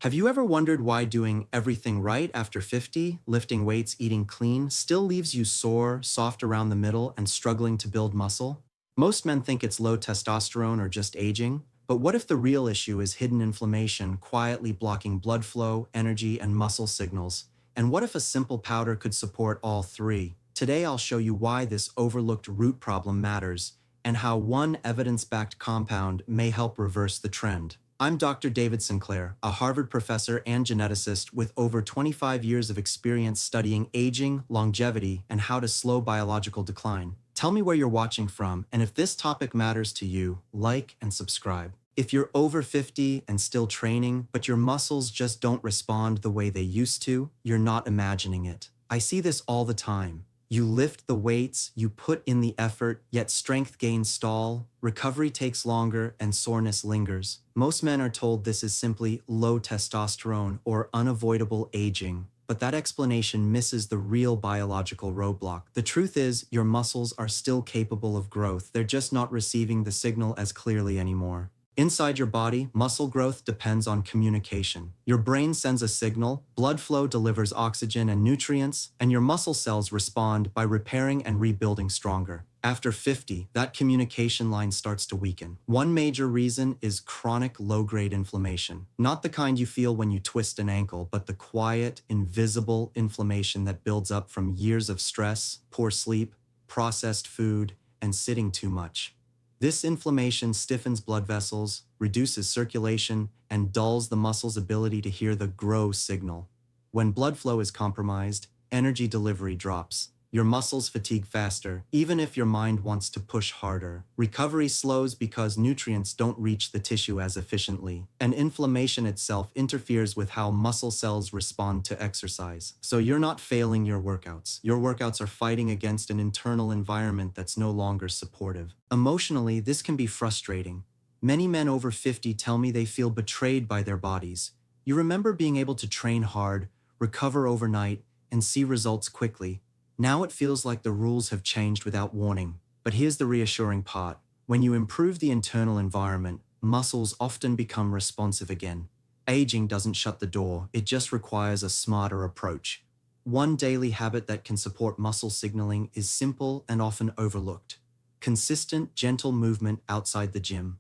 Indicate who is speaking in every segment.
Speaker 1: Have you ever wondered why doing everything right after 50, lifting weights, eating clean, still leaves you sore, soft around the middle, and struggling to build muscle? Most men think it's low testosterone or just aging, but what if the real issue is hidden inflammation quietly blocking blood flow, energy, and muscle signals? And what if a simple powder could support all three? Today I'll show you why this overlooked root problem matters, and how one evidence-backed compound may help reverse the trend. I'm Dr. David Sinclair, a Harvard professor and geneticist with over 25 years of experience studying aging, longevity, and how to slow biological decline. Tell me where you're watching from, and if this topic matters to you, like and subscribe. If you're over 50 and still training, but your muscles just don't respond the way they used to, you're not imagining it. I see this all the time. You lift the weights, you put in the effort, yet strength gains stall, recovery takes longer, and soreness lingers. Most men are told this is simply low testosterone or unavoidable aging, but that explanation misses the real biological roadblock. The truth is, your muscles are still capable of growth, they're just not receiving the signal as clearly anymore. Inside your body, muscle growth depends on communication. Your brain sends a signal, blood flow delivers oxygen and nutrients, and your muscle cells respond by repairing and rebuilding stronger. After 50, that communication line starts to weaken. One major reason is chronic low-grade inflammation. Not the kind you feel when you twist an ankle, but the quiet, invisible inflammation that builds up from years of stress, poor sleep, processed food, and sitting too much. This inflammation stiffens blood vessels, reduces circulation, and dulls the muscle's ability to hear the grow signal. When blood flow is compromised, energy delivery drops. Your muscles fatigue faster, even if your mind wants to push harder. Recovery slows because nutrients don't reach the tissue as efficiently, and inflammation itself interferes with how muscle cells respond to exercise. So you're not failing your workouts. Your workouts are fighting against an internal environment that's no longer supportive. Emotionally, this can be frustrating. Many men over 50 tell me they feel betrayed by their bodies. You remember being able to train hard, recover overnight, and see results quickly. Now it feels like the rules have changed without warning. But here's the reassuring part. When you improve the internal environment, muscles often become responsive again. Aging doesn't shut the door, it just requires a smarter approach. One daily habit that can support muscle signaling is simple and often overlooked. Consistent, gentle movement outside the gym.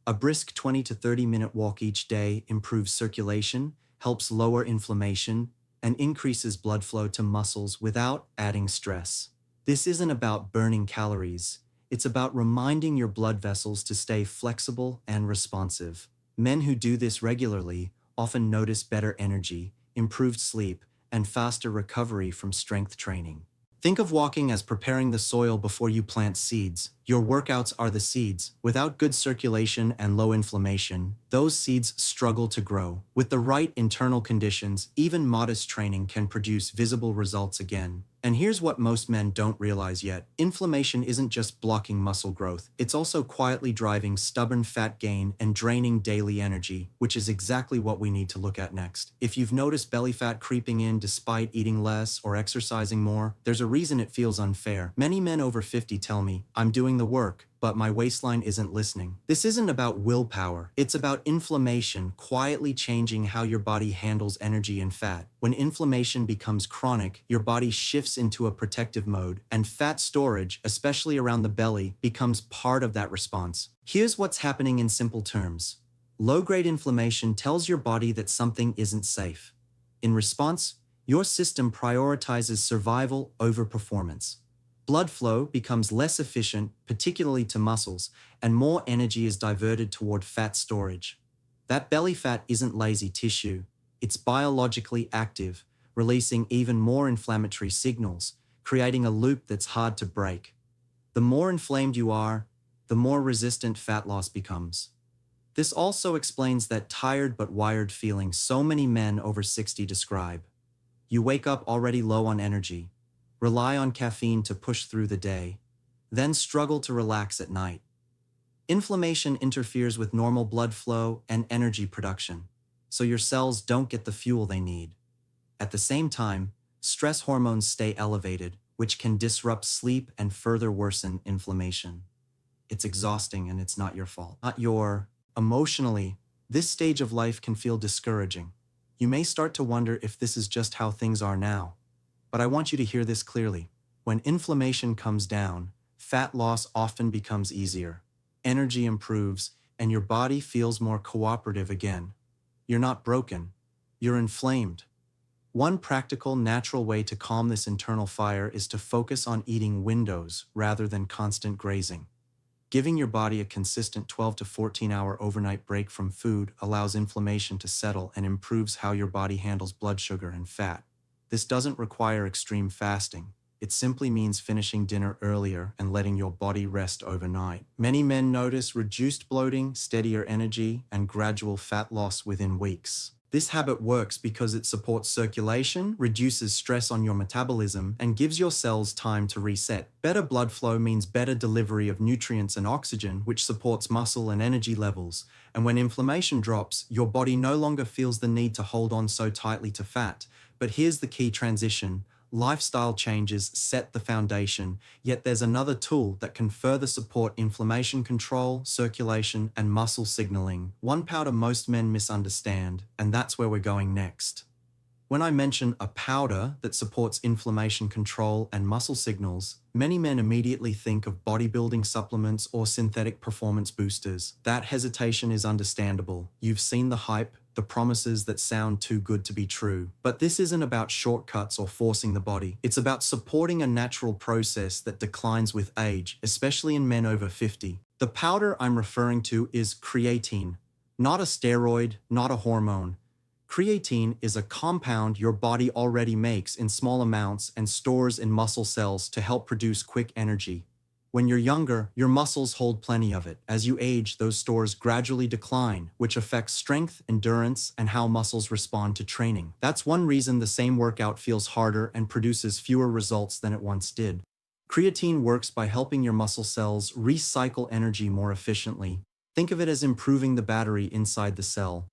Speaker 1: A brisk 20 to 30-minute walk each day improves circulation, helps lower inflammation, and increases blood flow to muscles without adding stress. This isn't about burning calories. It's about reminding your blood vessels to stay flexible and responsive. Men who do this regularly often notice better energy, improved sleep, and faster recovery from strength training. Think of walking as preparing the soil before you plant seeds. Your workouts are the seeds. Without good circulation and low inflammation, those seeds struggle to grow. With the right internal conditions, even modest training can produce visible results again. And here's what most men don't realize yet. Inflammation isn't just blocking muscle growth. It's also quietly driving stubborn fat gain and draining daily energy, which is exactly what we need to look at next. If you've noticed belly fat creeping in despite eating less or exercising more, there's a reason it feels unfair. Many men over 50 tell me, "I'm doing the work, but my waistline isn't listening." This isn't about willpower. It's about inflammation quietly changing how your body handles energy and fat. When inflammation becomes chronic, your body shifts into a protective mode, and fat storage, especially around the belly, becomes part of that response. Here's what's happening in simple terms. Low-grade inflammation tells your body that something isn't safe. In response, your system prioritizes survival over performance. Blood flow becomes less efficient, particularly to muscles, and more energy is diverted toward fat storage. That belly fat isn't lazy tissue. It's biologically active, releasing even more inflammatory signals, creating a loop that's hard to break. The more inflamed you are, the more resistant fat loss becomes. This also explains that tired but wired feeling so many men over 60 describe. You wake up already low on energy, rely on caffeine to push through the day, then struggle to relax at night. Inflammation interferes with normal blood flow and energy production, so your cells don't get the fuel they need. At the same time, stress hormones stay elevated, which can disrupt sleep and further worsen inflammation. It's exhausting and it's not your fault. Emotionally, this stage of life can feel discouraging. You may start to wonder if this is just how things are now. But I want you to hear this clearly. When inflammation comes down, fat loss often becomes easier. Energy improves, and your body feels more cooperative again. You're not broken. You're inflamed. One practical, natural way to calm this internal fire is to focus on eating windows rather than constant grazing. Giving your body a consistent 12 to 14-hour overnight break from food allows inflammation to settle and improves how your body handles blood sugar and fat. This doesn't require extreme fasting. It simply means finishing dinner earlier and letting your body rest overnight. Many men notice reduced bloating, steadier energy, and gradual fat loss within weeks. This habit works because it supports circulation, reduces stress on your metabolism, and gives your cells time to reset. Better blood flow means better delivery of nutrients and oxygen, which supports muscle and energy levels. And when inflammation drops, your body no longer feels the need to hold on so tightly to fat. But here's the key transition. Lifestyle changes set the foundation, yet there's another tool that can further support inflammation control, circulation, and muscle signaling. One powder most men misunderstand, and that's where we're going next. When I mention a powder that supports inflammation control and muscle signals, many men immediately think of bodybuilding supplements or synthetic performance boosters. That hesitation is understandable. You've seen the hype, the promises that sound too good to be true. But this isn't about shortcuts or forcing the body. It's about supporting a natural process that declines with age, especially in men over 50. The powder I'm referring to is creatine, not a steroid, not a hormone. Creatine is a compound your body already makes in small amounts and stores in muscle cells to help produce quick energy. When you're younger, your muscles hold plenty of it. As you age, those stores gradually decline, which affects strength, endurance, and how muscles respond to training. That's one reason the same workout feels harder and produces fewer results than it once did. Creatine works by helping your muscle cells recycle energy more efficiently. Think of it as improving the battery inside the cell.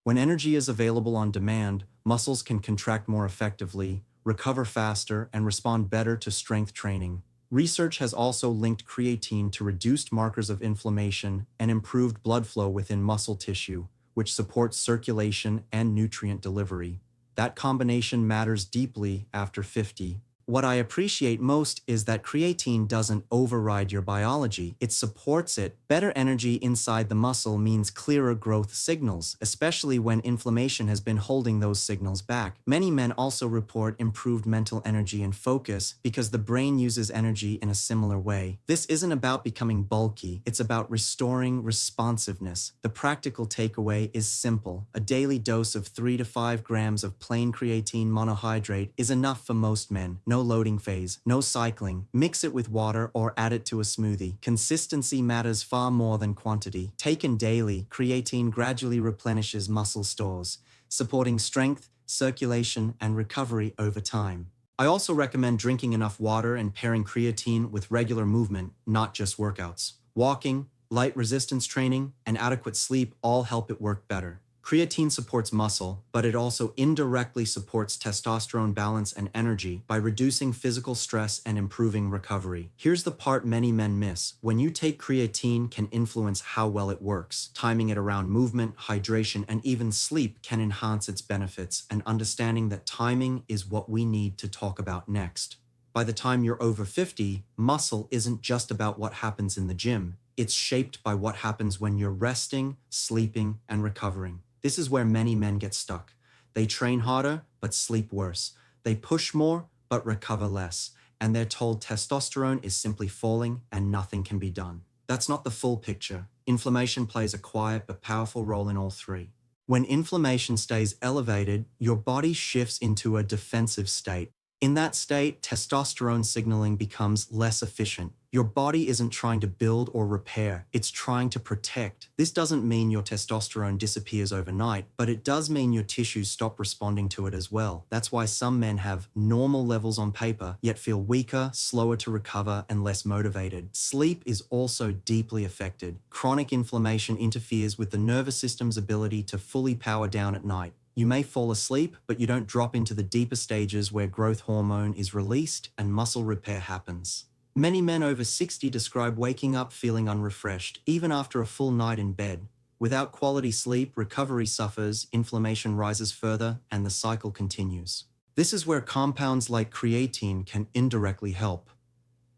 Speaker 1: When energy is available on demand, muscles can contract more effectively, recover faster, and respond better to strength training. Research has also linked creatine to reduced markers of inflammation and improved blood flow within muscle tissue, which supports circulation and nutrient delivery. That combination matters deeply after 50. What I appreciate most is that creatine doesn't override your biology, it supports it. Better energy inside the muscle means clearer growth signals, especially when inflammation has been holding those signals back. Many men also report improved mental energy and focus because the brain uses energy in a similar way. This isn't about becoming bulky, it's about restoring responsiveness. The practical takeaway is simple. A daily dose of 3 to 5 grams of plain creatine monohydrate is enough for most men. No loading phase, no cycling. Mix it with water or add it to a smoothie. Consistency matters far more than quantity. Taken daily, creatine gradually replenishes muscle stores, supporting strength, circulation, and recovery over time. I also recommend drinking enough water and pairing creatine with regular movement, not just workouts. Walking, light resistance training, and adequate sleep all help it work better. Creatine supports muscle, but it also indirectly supports testosterone balance and energy by reducing physical stress and improving recovery. Here's the part many men miss. When you take creatine can influence how well it works. Timing it around movement, hydration, and even sleep can enhance its benefits, and understanding that timing is what we need to talk about next. By the time you're over 50, muscle isn't just about what happens in the gym. It's shaped by what happens when you're resting, sleeping, and recovering. This is where many men get stuck. They train harder, but sleep worse. They push more, but recover less. And they're told testosterone is simply falling and nothing can be done. That's not the full picture. Inflammation plays a quiet but powerful role in all three. When inflammation stays elevated, your body shifts into a defensive state. In that state, testosterone signaling becomes less efficient. Your body isn't trying to build or repair, it's trying to protect. This doesn't mean your testosterone disappears overnight, but it does mean your tissues stop responding to it as well. That's why some men have normal levels on paper, yet feel weaker, slower to recover, and less motivated. Sleep is also deeply affected. Chronic inflammation interferes with the nervous system's ability to fully power down at night. You may fall asleep, but you don't drop into the deeper stages where growth hormone is released and muscle repair happens. Many men over 60 describe waking up feeling unrefreshed, even after a full night in bed. Without quality sleep, recovery suffers, inflammation rises further, and the cycle continues. This is where compounds like creatine can indirectly help.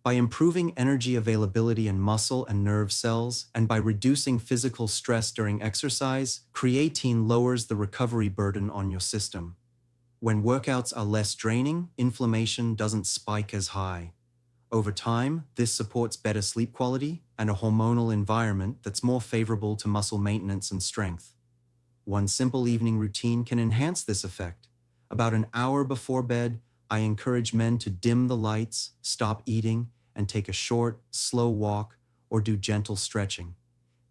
Speaker 1: By improving energy availability in muscle and nerve cells, and by reducing physical stress during exercise, creatine lowers the recovery burden on your system. When workouts are less draining, inflammation doesn't spike as high. Over time, this supports better sleep quality and a hormonal environment that's more favorable to muscle maintenance and strength. One simple evening routine can enhance this effect. About an hour before bed, I encourage men to dim the lights, stop eating, and take a short, slow walk or do gentle stretching.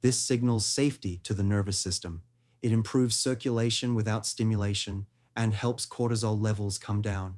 Speaker 1: This signals safety to the nervous system. It improves circulation without stimulation and helps cortisol levels come down.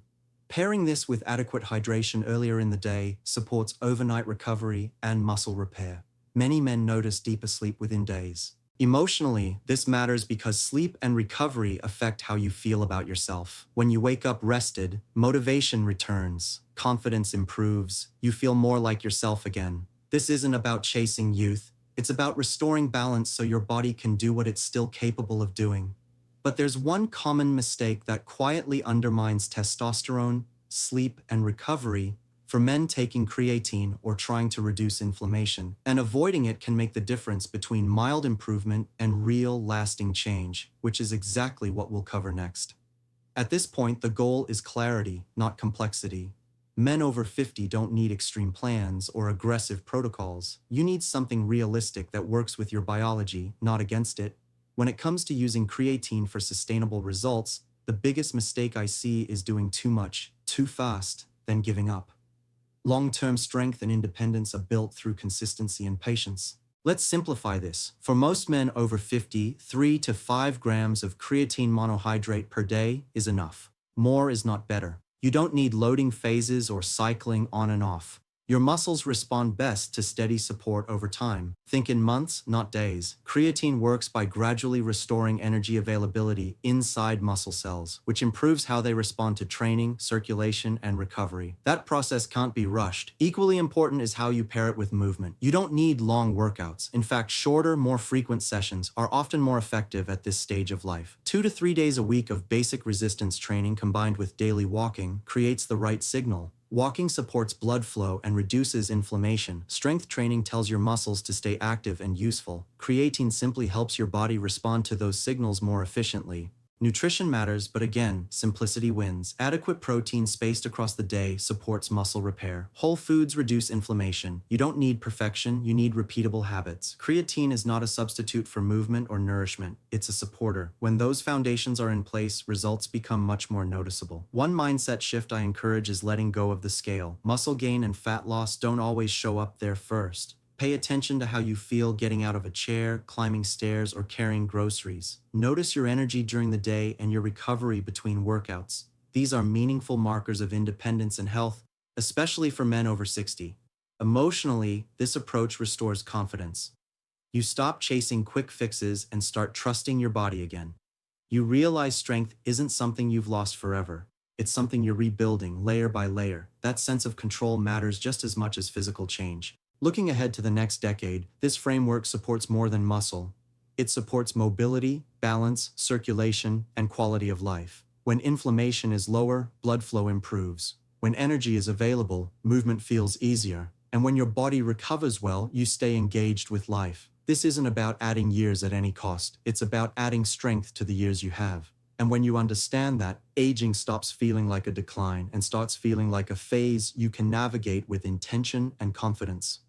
Speaker 1: Pairing this with adequate hydration earlier in the day supports overnight recovery and muscle repair. Many men notice deeper sleep within days. Emotionally, this matters because sleep and recovery affect how you feel about yourself. When you wake up rested, motivation returns, confidence improves, you feel more like yourself again. This isn't about chasing youth, it's about restoring balance so your body can do what it's still capable of doing. But there's one common mistake that quietly undermines testosterone, sleep, and recovery for men taking creatine or trying to reduce inflammation, and avoiding it can make the difference between mild improvement and real lasting change, which is exactly what we'll cover next. At this point, the goal is clarity, not complexity. Men over 50 don't need extreme plans or aggressive protocols. You need something realistic that works with your biology, not against it. When it comes to using creatine for sustainable results, the biggest mistake I see is doing too much, too fast, then giving up. Long-term strength and independence are built through consistency and patience. Let's simplify this. For most men over 50, 3 to 5 grams of creatine monohydrate per day is enough. More is not better. You don't need loading phases or cycling on and off. Your muscles respond best to steady support over time. Think in months, not days. Creatine works by gradually restoring energy availability inside muscle cells, which improves how they respond to training, circulation, and recovery. That process can't be rushed. Equally important is how you pair it with movement. You don't need long workouts. In fact, shorter, more frequent sessions are often more effective at this stage of life. 2 to 3 days a week of basic resistance training combined with daily walking creates the right signal. Walking supports blood flow and reduces inflammation. Strength training tells your muscles to stay active and useful. Creatine simply helps your body respond to those signals more efficiently. Nutrition matters, but again, simplicity wins. Adequate protein spaced across the day supports muscle repair. Whole foods reduce inflammation. You don't need perfection, you need repeatable habits. Creatine is not a substitute for movement or nourishment, it's a supporter. When those foundations are in place, results become much more noticeable. One mindset shift I encourage is letting go of the scale. Muscle gain and fat loss don't always show up there first. Pay attention to how you feel getting out of a chair, climbing stairs, or carrying groceries. Notice your energy during the day and your recovery between workouts. These are meaningful markers of independence and health, especially for men over 60. Emotionally, this approach restores confidence. You stop chasing quick fixes and start trusting your body again. You realize strength isn't something you've lost forever. It's something you're rebuilding layer by layer. That sense of control matters just as much as physical change. Looking ahead to the next decade, this framework supports more than muscle. It supports mobility, balance, circulation, and quality of life. When inflammation is lower, blood flow improves. When energy is available, movement feels easier. And when your body recovers well, you stay engaged with life. This isn't about adding years at any cost. It's about adding strength to the years you have. And when you understand that, aging stops feeling like a decline and starts feeling like a phase you can navigate with intention and confidence.